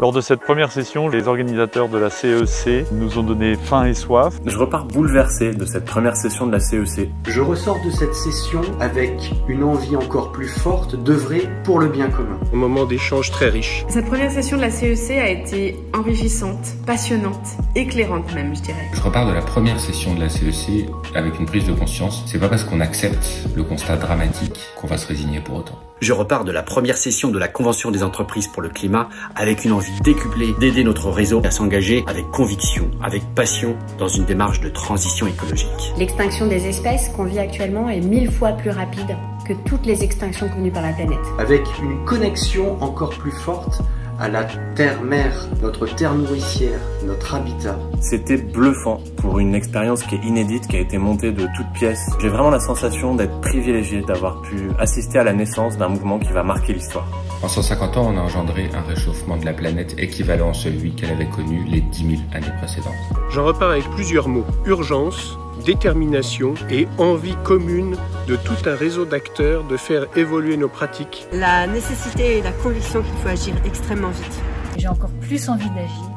Lors de cette première session, les organisateurs de la CEC nous ont donné faim et soif. Je repars bouleversé de cette première session de la CEC. Je ressors de cette session avec une envie encore plus forte d'œuvrer pour le bien commun. Un moment d'échange très riche. Cette première session de la CEC a été enrichissante, passionnante, éclairante même, je dirais. Je repars de la première session de la CEC avec une prise de conscience. C'est pas parce qu'on accepte le constat dramatique qu'on va se résigner pour autant. Je repars de la première session de la Convention des entreprises pour le climat avec une envie décuplée d'aider notre réseau à s'engager avec conviction, avec passion dans une démarche de transition écologique. L'extinction des espèces qu'on vit actuellement est 1000 fois plus rapide que toutes les extinctions connues par la planète. Avec une connexion encore plus forte à la terre-mère, notre terre nourricière, notre habitat. C'était bluffant pour une expérience qui est inédite, qui a été montée de toutes pièces. J'ai vraiment la sensation d'être privilégié, d'avoir pu assister à la naissance d'un mouvement qui va marquer l'histoire. En 150 ans, on a engendré un réchauffement de la planète équivalent à celui qu'elle avait connu les 10 000 années précédentes. J'en repars avec plusieurs mots. Urgence, détermination et envie commune de tout un réseau d'acteurs de faire évoluer nos pratiques. La nécessité et la conviction qu'il faut agir extrêmement vite. J'ai encore plus envie d'agir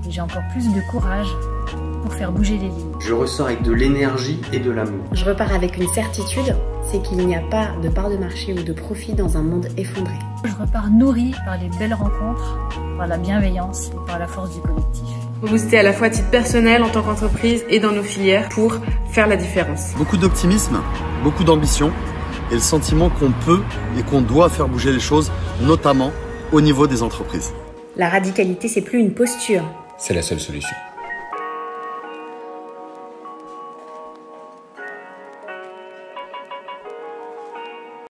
et j'ai encore plus de courage pour faire bouger les lignes. Je ressors avec de l'énergie et de l'amour. Je repars avec une certitude, c'est qu'il n'y a pas de part de marché ou de profit dans un monde effondré. Je repars nourri par les belles rencontres, par la bienveillance et par la force du collectif. Booster à la fois à titre personnel, en tant qu'entreprise et dans nos filières pour faire la différence. Beaucoup d'optimisme, beaucoup d'ambition et le sentiment qu'on peut et qu'on doit faire bouger les choses, notamment au niveau des entreprises. La radicalité, c'est plus une posture. C'est la seule solution.